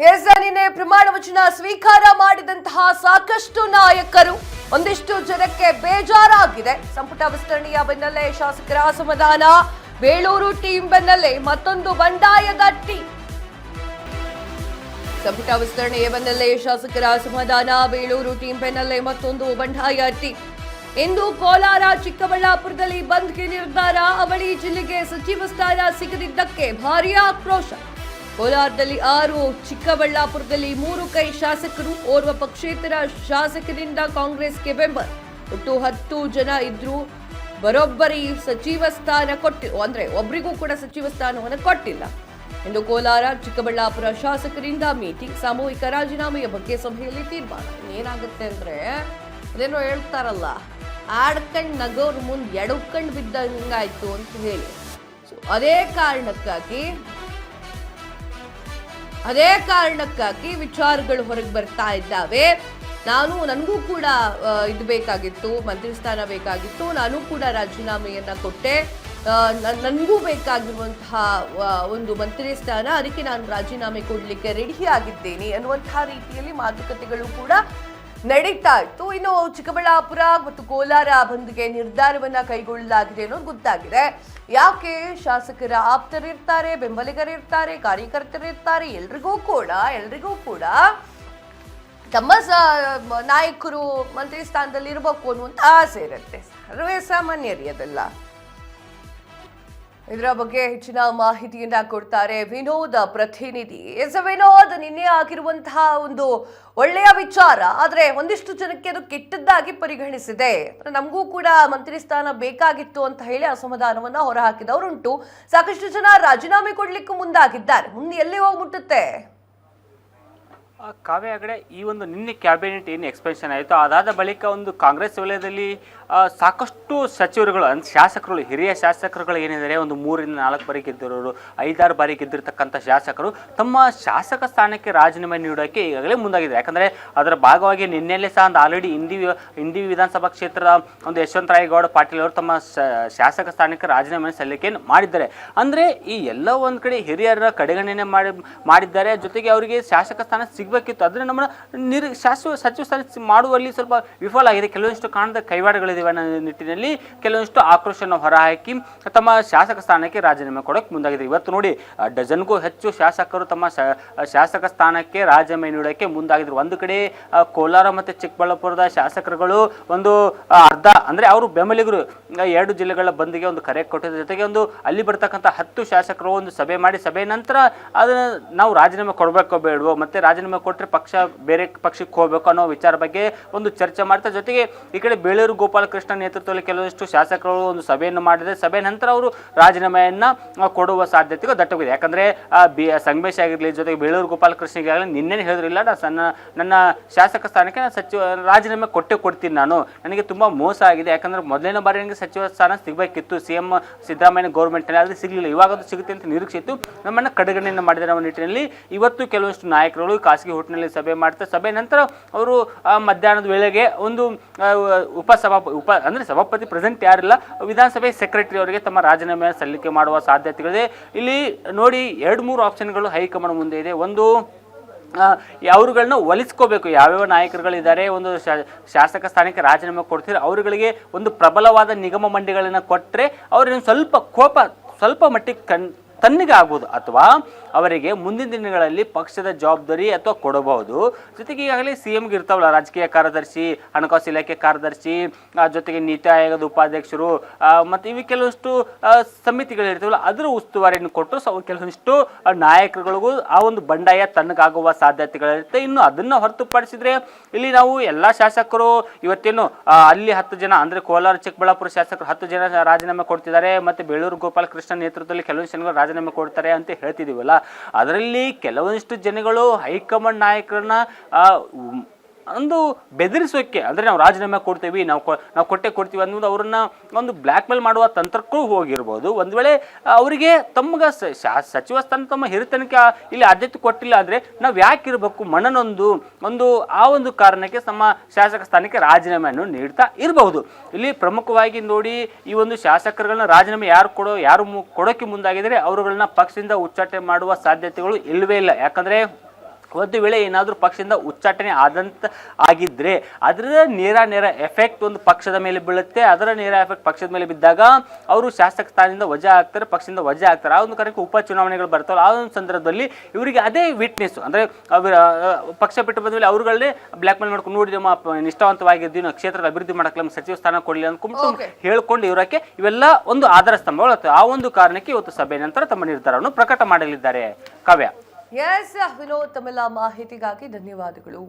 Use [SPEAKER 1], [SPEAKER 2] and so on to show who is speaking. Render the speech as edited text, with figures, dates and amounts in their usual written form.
[SPEAKER 1] ನಿನ್ನೆ ಪ್ರಮಾಣ ವಚನ ಸ್ವೀಕಾರ ಮಾಡಿದಂತಹ ಸಾಕಷ್ಟು ನಾಯಕರು ಒಂದಿಷ್ಟು ಜನಕ್ಕೆ ಬೇಜಾರಾಗಿದೆ. ಸಂಪುಟ ವಿಸ್ತರಣೆಯ ಬೆನ್ನಲ್ಲೇ ಶಾಸಕರ ಅಸಮಾಧಾನ, ಬೇಳೂರು ಟೀಮ್ ಬೆನ್ನಲ್ಲೇ ಮತ್ತೊಂದು ಬಂಡಾಯದ ಟೀಮ್. ಸಂಪುಟ ವಿಸ್ತರಣೆಯ ಬೆನ್ನಲ್ಲೇ ಶಾಸಕರ ಅಸಮಾಧಾನ, ಬೇಳೂರು ಟೀಮ್ ಬೆನ್ನಲ್ಲೇ ಮತ್ತೊಂದು ಬಂಡಾಯ ಟೀಮ್. ಇಂದು ಕೋಲಾರ, ಚಿಕ್ಕಬಳ್ಳಾಪುರದಲ್ಲಿ ಬಂದ್ಗೆ ನಿರ್ಧಾರ. ಅವಳಿ ಜಿಲ್ಲೆಗೆ ಸಚಿವ ಸ್ಥಾನ ಸಿಗದಿದ್ದಕ್ಕೆ ಭಾರೀ ಆಕ್ರೋಶ. ಕೋಲಾರದಲ್ಲಿ 6, ಚಿಕ್ಕಬಳ್ಳಾಪುರದಲ್ಲಿ 3 ಕೈ ಶಾಸಕರು, ಓರ್ವ ಪಕ್ಷೇತರ ಶಾಸಕರಿಂದ ಕಾಂಗ್ರೆಸ್ಗೆ ಬೆಂಬಲ. ಒಟ್ಟು 10 ಜನ ಇದ್ರು. ಬರೋಬ್ಬರಿ ಸಚಿವ ಸ್ಥಾನ ಅಂದ್ರೆ ಒಬ್ಬರಿಗೂ ಕೂಡ ಸಚಿವ ಸ್ಥಾನವನ್ನು ಕೊಟ್ಟಿಲ್ಲ. ಇಂದು ಕೋಲಾರ, ಚಿಕ್ಕಬಳ್ಳಾಪುರ ಶಾಸಕರಿಂದ ಮೀಟಿಂಗ್. ಸಾಮೂಹಿಕ ರಾಜೀನಾಮೆಯ ಬಗ್ಗೆ ಸಭೆಯಲ್ಲಿ ತೀರ್ಮಾನ. ಏನಾಗುತ್ತೆ ಅಂದ್ರೆ ಅದೇನೋ ಹೇಳ್ತಾರಲ್ಲ, ಆಡ್ಕಂಡ್ ನಗೋರ್ ಮುಂದೆ ಎಡಕ್ಕಂಡ್ ಬಿದ್ದಂಗಾಯ್ತು ಅಂತ ಹೇಳಿ. ಅದೇ ಕಾರಣಕ್ಕಾಗಿ ವಿಚಾರಗಳು ಹೊರಗೆ ಬರ್ತಾ ಇದ್ದಾವೆ. ನನಗೂ ಕೂಡ ಇದು ಬೇಕಾಗಿತ್ತು, ಮಂತ್ರಿ ಸ್ಥಾನ ಬೇಕಾಗಿತ್ತು, ನಾನು ಕೂಡ ರಾಜೀನಾಮೆಯನ್ನ ಕೊಟ್ಟೆ. ನನಗೂ ಬೇಕಾಗಿರುವಂತಹ ಒಂದು ಮಂತ್ರಿ ಸ್ಥಾನ, ಅದಕ್ಕೆ ನಾನು ರಾಜೀನಾಮೆ ಕೊಡ್ಲಿಕ್ಕೆ ರೆಡಿ ಆಗಿದ್ದೇನೆ ಅನ್ನುವಂತಹ ರೀತಿಯಲ್ಲಿ ಮಾತುಕತೆಗಳು ಕೂಡ ನಡೀತಾ ಇತ್ತು. ಇನ್ನು ಚಿಕ್ಕಬಳ್ಳಾಪುರ ಮತ್ತು ಕೋಲಾರ ಬಂದ್ಗೆ ನಿರ್ಧಾರವನ್ನ ಕೈಗೊಳ್ಳಲಾಗಿದೆ ಅನ್ನೋದು ಗೊತ್ತಾಗಿದೆ. ಯಾಕೆ? ಶಾಸಕರ ಆಪ್ತರಿರ್ತಾರೆ, ಬೆಂಬಲಿಗರಿರ್ತಾರೆ, ಕಾರ್ಯಕರ್ತರಿರ್ತಾರೆ. ಎಲ್ರಿಗೂ ಕೂಡ ತಮ್ಮ ನಾಯಕರು ಮಂತ್ರಿ ಸ್ಥಾನದಲ್ಲಿ ಇರಬೇಕು ಅನ್ನುವಂತ ಆಸೆ ಇರುತ್ತೆ. ಸರ್ವೇ ಸಾಮಾನ್ಯರಿ ಅದೆಲ್ಲ. ಇದರ ಬಗ್ಗೆ ಹೆಚ್ಚಿನ ಮಾಹಿತಿಯನ್ನ ಕೊಡ್ತಾರೆ ವಿನೋದ್ ಪ್ರತಿನಿಧಿ. ವಿನೋದ್, ನಿನ್ನೆ ಆಗಿರುವಂತಹ ಒಂದು ಒಳ್ಳೆಯ ವಿಚಾರ, ಆದ್ರೆ ಒಂದಿಷ್ಟು ಜನಕ್ಕೆ ಅದು ಕೆಟ್ಟದ್ದಾಗಿ ಪರಿಗಣಿಸಿದೆ. ನಮಗೂ ಕೂಡ ಮಂತ್ರಿ ಸ್ಥಾನ ಬೇಕಾಗಿತ್ತು ಅಂತ ಹೇಳಿ ಅಸಮಾಧಾನವನ್ನ ಹೊರಹಾಕಿದವರುಂಟು. ಸಾಕಷ್ಟು ಜನ ರಾಜೀನಾಮೆ ಕೊಡ್ಲಿಕ್ಕೂ ಮುಂದಾಗಿದ್ದಾರೆ. ಮುಂದೆ ಎಲ್ಲಿ ಹೋಗಿ ಮುಟ್ಟುತ್ತೆ?
[SPEAKER 2] ಕಾವ್ಯ ಹೆಗಡೆ, ಈ ಒಂದು ನಿನ್ನೆ ಕ್ಯಾಬಿನೆಟ್ ಏನು ಎಕ್ಸ್ಪೆನ್ಷನ್ ಆಯಿತು, ಅದಾದ ಬಳಿಕ ಒಂದು ಕಾಂಗ್ರೆಸ್ ವಲಯದಲ್ಲಿ ಸಾಕಷ್ಟು ಸಚಿವರುಗಳು, ಶಾಸಕರುಗಳು, ಹಿರಿಯ ಶಾಸಕರುಗಳು ಏನಿದ್ದಾರೆ, ಒಂದು 3ರಿಂದ 4 ಬಾರಿ ಗೆದ್ದಿರೋರು, 5-6 ಬಾರಿ ಗೆದ್ದಿರ್ತಕ್ಕಂಥ ಶಾಸಕರು ತಮ್ಮ ಶಾಸಕ ಸ್ಥಾನಕ್ಕೆ ರಾಜೀನಾಮೆ ನೀಡೋಕ್ಕೆ ಈಗಾಗಲೇ ಮುಂದಾಗಿದೆ. ಯಾಕಂದರೆ ಅದರ ಭಾಗವಾಗಿ ನಿನ್ನೆಲ್ಲೇ ಸಹ ಒಂದು ಆಲ್ರೆಡಿ ಇಂಡಿ ವಿಧಾನಸಭಾ ಕ್ಷೇತ್ರದ ಒಂದು ಯಶವಂತರಾಯಗೌಡ ಪಾಟೀಲ್ ಅವರು ತಮ್ಮ ಶಾಸಕ ಸ್ಥಾನಕ್ಕೆ ರಾಜೀನಾಮೆ ಸಲ್ಲಿಕೆ ಮಾಡಿದ್ದಾರೆ. ಅಂದರೆ ಈ ಎಲ್ಲ ಒಂದು ಕಡೆ ಹಿರಿಯರ ಕಡೆಗಣನೆ ಮಾಡಿದ್ದಾರೆ. ಜೊತೆಗೆ ಅವರಿಗೆ ಶಾಸಕ ಸ್ಥಾನ ಸಿಗಬೇಕಿತ್ತು, ಆದರೆ ನಮ್ಮನ್ನು ಸಚಿವ ಸ್ಥಾನ ಮಾಡುವಲ್ಲಿ ಸ್ವಲ್ಪ ವಿಫಲ ಆಗಿದೆ. ಕೆಲವೊಂದಿಷ್ಟು ಕಾಣದ ಕೈವಾಡಗಳಿವೆ ಅನ್ನೋ ನಿಟ್ಟಿನಲ್ಲಿ ಕೆಲವೊಂದಿಷ್ಟು ಆಕ್ರೋಶವನ್ನು ಹೊರಹಾಕಿ ತಮ್ಮ ಶಾಸಕ ಸ್ಥಾನಕ್ಕೆ ರಾಜೀನಾಮೆ ಕೊಡೋಕೆ ಮುಂದಾಗಿದೆ. ಇವತ್ತು ನೋಡಿ, ಡಜನ್ಗೂ ಹೆಚ್ಚು ಶಾಸಕರು ತಮ್ಮ ಶಾಸಕ ಸ್ಥಾನಕ್ಕೆ ರಾಜೀನಾಮೆ ನೀಡೋಕ್ಕೆ ಮುಂದಾಗಿದ್ರು. ಒಂದು ಕಡೆ ಕೋಲಾರ ಮತ್ತು ಚಿಕ್ಕಬಳ್ಳಾಪುರದ ಶಾಸಕರುಗಳು ಒಂದು ಅರ್ಧ ಅಂದರೆ ಅವರು ಬೆಂಬಲಿಗರು 2 ಜಿಲ್ಲೆಗಳ ಬಂದ್ಗೆ ಒಂದು ಕರೆ ಕೊಟ್ಟಿದ್ದ ಜೊತೆಗೆ ಒಂದು ಅಲ್ಲಿ ಬರ್ತಕ್ಕಂಥ 10 ಶಾಸಕರು ಒಂದು ಸಭೆ ಮಾಡಿ, ಸಭೆ ನಂತರ ಅದನ್ನು ನಾವು ರಾಜೀನಾಮೆ ಕೊಡಬೇಕೋ ಬೇಡವೋ, ಮತ್ತೆ ರಾಜೀನಾಮೆ ಕೊಟ್ಟರೆ ಬೇರೆ ಪಕ್ಷಕ್ಕೆ ಹೋಗಬೇಕು ಅನ್ನೋ ವಿಚಾರ ಬಗ್ಗೆ ಒಂದು ಚರ್ಚೆ ಮಾಡ್ತಾರೆ. ಜೊತೆಗೆ ಈ ಕಡೆ ಬೇಳೂರು ಗೋಪಾಲಕೃಷ್ಣ ನೇತೃತ್ವದಲ್ಲಿ ಕೆಲವೊಂದಿಷ್ಟು ಶಾಸಕರು ಒಂದು ಸಭೆಯನ್ನು ಮಾಡಿದರೆ, ಸಭೆ ನಂತರ ಅವರು ರಾಜೀನಾಮೆಯನ್ನು ಕೊಡುವ ಸಾಧ್ಯತೆಗಳು ದಟ್ಟವಿದೆ. ಯಾಕಂದರೆ ಸಂಗಮೇಶ್ ಆಗಿರಲಿ, ಜೊತೆಗೆ ಬೇಳೂರು ಗೋಪಾಲಕೃಷ್ಣಗಾಗಲಿ ನಿನ್ನೆ ಹೇಳಿದ್ರಿಲ್ಲ, ನನ್ನ ಶಾಸಕ ಸ್ಥಾನಕ್ಕೆ ನಾನು ರಾಜೀನಾಮೆ ಕೊಡ್ತೀನಿ, ನನಗೆ ತುಂಬ ಮೋಸ ಆಗಿದೆ. ಯಾಕಂದರೆ ಮೊದಲನೇ ಬಾರಿ ನನಗೆ ಸಚಿವ ಸ್ಥಾನ ಸಿಗಬೇಕಿತ್ತು, CM ಸಿದ್ದರಾಮಯ್ಯ ಗೌರ್ಮೆಂಟ್ನಲ್ಲಿ, ಆದರೆ ಸಿಗಲಿಲ್ಲ. ಇವಾಗ ಅದು ಸಿಗುತ್ತೆ ಅಂತ ನಿರೀಕ್ಷೆ ಇತ್ತು, ನಮ್ಮನ್ನು ಕಡೆಗಣನೆಯನ್ನು ಮಾಡಿದ ನಿಟ್ಟಿನಲ್ಲಿ ಇವತ್ತು ಕೆಲವೊಂದಿಷ್ಟು ನಾಯಕರುಗಳು ಖಾಸಗಿ ಹೋಟೆಲ್ನಲ್ಲಿ ಸಭೆ ಮಾಡ್ತಾರೆ. ಸಭೆ ನಂತರ ಅವರು ಮಧ್ಯಾಹ್ನದ ವೇಳೆಗೆ ಒಂದು ಸಭಾಪತಿ ಪ್ರೆಸೆಂಟ್ ಯಾರಿಲ್ಲ, ವಿಧಾನಸಭೆ ಸೆಕ್ರೆಟರಿ ಅವರಿಗೆ ತಮ್ಮ ರಾಜೀನಾಮೆ ಸಲ್ಲಿಕೆ ಮಾಡುವ ಸಾಧ್ಯತೆಗಳಿದೆ. ಇಲ್ಲಿ ನೋಡಿ, 2-3 ಆಪ್ಷನ್ಗಳು ಹೈಕಮಾಂಡ್ ಮುಂದೆ ಇದೆ. ಒಂದು, ಅವರುಗಳನ್ನ ಒಲಿಸ್ಕೋಬೇಕು. ಯಾವ್ಯಾವ ನಾಯಕರುಗಳಿದ್ದಾರೆ ಒಂದು ಶಾಸಕ ಸ್ಥಾನಕ್ಕೆ ರಾಜೀನಾಮೆ ಕೊಡ್ತೀರ, ಅವರುಗಳಿಗೆ ಒಂದು ಪ್ರಬಲವಾದ ನಿಗಮ ಮಂಡಳಿಗಳನ್ನು ಕೊಟ್ಟರೆ ಅವ್ರಿಗೆ ಸ್ವಲ್ಪ ಮಟ್ಟಿಗೆ ತನ್ನಿಗೆ ಆಗ್ಬೋದು, ಅಥವಾ ಅವರಿಗೆ ಮುಂದಿನ ದಿನಗಳಲ್ಲಿ ಪಕ್ಷದ ಜವಾಬ್ದಾರಿ ಅಥವಾ ಕೊಡಬಹುದು. ಜೊತೆಗೆ ಈಗಾಗಲೇ CMಗೆ ಇರ್ತಾವಲ್ಲ ರಾಜಕೀಯ ಕಾರ್ಯದರ್ಶಿ, ಹಣಕಾಸು ಇಲಾಖೆ ಕಾರ್ಯದರ್ಶಿ, ಜೊತೆಗೆ ನೀತಿ ಆಯೋಗದ ಉಪಾಧ್ಯಕ್ಷರು, ಮತ್ತು ಇವು ಕೆಲವಷ್ಟು ಸಮಿತಿಗಳಿರ್ತಾವಲ್ಲ, ಅದರ ಉಸ್ತುವಾರಿಯನ್ನು ಕೊಟ್ಟು ಕೆಲವೊಂದಿಷ್ಟು ನಾಯಕರುಗಳಿಗೂ ಆ ಒಂದು ಬಂಡಾಯ ತನ್ನಗಾಗುವ ಸಾಧ್ಯತೆಗಳಿರುತ್ತೆ. ಇನ್ನು ಅದನ್ನು ಹೊರತುಪಡಿಸಿದ್ರೆ ಇಲ್ಲಿ ನಾವು ಎಲ್ಲ ಶಾಸಕರು ಇವತ್ತೇನು ಅಲ್ಲಿ 10 ಜನ ಅಂದರೆ ಕೋಲಾರ, ಚಿಕ್ಕಬಳ್ಳಾಪುರ ಶಾಸಕರು 10 ಜನ ರಾಜೀನಾಮೆ ಕೊಡ್ತಿದ್ದಾರೆ, ಮತ್ತು ಬೇಳೂರು ಗೋಪಾಲಕೃಷ್ಣ ನೇತೃತ್ವದಲ್ಲಿ ಕೆಲವೊಂದು ಜನಗಳು ರಾಜೀನಾಮೆ ಕೊಡ್ತಾರೆ ಅಂತ ಹೇಳ್ತಿದ್ದೀವಲ್ಲ, ಅದರಲ್ಲಿ ಕೆಲವೊಂದಿಷ್ಟು ಜನಗಳು ಹೈಕಮಾಂಡ್ ನಾಯಕರನ್ನ ಒಂದು ಬೆದರಿಸೋಕ್ಕೆ, ಅಂದರೆ ನಾವು ರಾಜೀನಾಮೆ ಕೊಡ್ತೀವಿ, ನಾವು ಕೊಡ್ತೀವಿ ಅನ್ನೋದು ಅವರನ್ನ ಒಂದು ಬ್ಲ್ಯಾಕ್ ಮೇಲ್ ಮಾಡುವ ತಂತ್ರಕ್ಕೂ ಹೋಗಿರ್ಬೋದು. ಒಂದು ವೇಳೆ ಅವರಿಗೆ ತಮ್ಗೆ ಸಚಿವ ಸ್ಥಾನ ತಮ್ಮ ಹಿರಿತನಕ್ಕೆ ಇಲ್ಲಿ ಆದ್ಯತೆ ಕೊಟ್ಟಿಲ್ಲ ಅಂದರೆ ನಾವು ಯಾಕೆ ಇರಬೇಕು, ಒಂದು ಆ ಒಂದು ಕಾರಣಕ್ಕೆ ತಮ್ಮ ಶಾಸಕ ಸ್ಥಾನಕ್ಕೆ ರಾಜೀನಾಮೆಯನ್ನು ನೀಡ್ತಾ ಇರಬಹುದು. ಇಲ್ಲಿ ಪ್ರಮುಖವಾಗಿ ನೋಡಿ, ಈ ಒಂದು ಶಾಸಕರುಗಳನ್ನ ರಾಜೀನಾಮೆ ಯಾರು ಕೊಡೋಕ್ಕೆ ಮುಂದಾಗಿದ್ದಾರೆ ಅವರುಗಳನ್ನ ಪಕ್ಷದಿಂದ ಉಚ್ಚಾಟನೆ ಮಾಡುವ ಸಾಧ್ಯತೆಗಳು ಇಲ್ಲವೇ ಇಲ್ಲ. ಯಾಕಂದರೆ ಒಂದು ವೇಳೆ ಏನಾದರೂ ಪಕ್ಷದಿಂದ ಉಚ್ಚಾಟನೆ ಆಗಿದ್ರೆ ಅದರ ನೇರ ಎಫೆಕ್ಟ್ ಒಂದು ಪಕ್ಷದ ಮೇಲೆ ಬೀಳುತ್ತೆ. ಅದರ ನೇರ ಎಫೆಕ್ಟ್ ಪಕ್ಷದ ಮೇಲೆ ಬಿದ್ದಾಗ ಅವರು ಶಾಸಕ ಸ್ಥಾನದಿಂದ ವಜಾ ಆಗ್ತಾರೆ, ಪಕ್ಷದಿಂದ ವಜಾ ಆಗ್ತಾರೆ. ಆ ಒಂದು ಕಾರಣಕ್ಕೆ ಉಪಚುನಾವಣೆಗಳು ಬರ್ತಾವಲ್ಲ, ಆ ಒಂದು ಸಂದರ್ಭದಲ್ಲಿ ಇವರಿಗೆ ಅದೇ ವಿಟ್ನೆಸ್ ಅಂದರೆ ಪಕ್ಷ ಬಿಟ್ಟು ಬಂದ ಮೇಲೆ ಅವ್ರುಗಳನ್ನೇ ಬ್ಲ್ಯಾಕ್ ಮೇಲ್ ಮಾಡ್ಕೊಂಡು ನೋಡಿ ನಮ್ಮ ನಿಷ್ಠಾವಂತವಾಗಿದ್ದೀವಿ, ನಾವು ಕ್ಷೇತ್ರದ ಅಭಿವೃದ್ಧಿ ಮಾಡಕ್ಕೆ ನಮ್ಮ ಸಚಿವ ಸ್ಥಾನ ಕೊಡಲಿ ಅಂದ್ಕೊಂಡು ಹೇಳ್ಕೊಂಡು ಇವರಕ್ಕೆ ಇವೆಲ್ಲ ಒಂದು ಆಧಾರ ಸ್ತಂಭಗಳು. ಆ ಒಂದು ಕಾರಣಕ್ಕೆ ಇವತ್ತು ಸಭೆ ನಂತರ ತಮ್ಮ ನಿರ್ಧಾರವನ್ನು ಪ್ರಕಟ ಮಾಡಲಿದ್ದಾರೆ. ಕಾವ್ಯ.
[SPEAKER 1] ಎಸ್ ವಿನೋದ್, ತಮ್ಮೆಲ್ಲ ಮಾಹಿತಿಗಾಗಿ ಧನ್ಯವಾದಗಳು.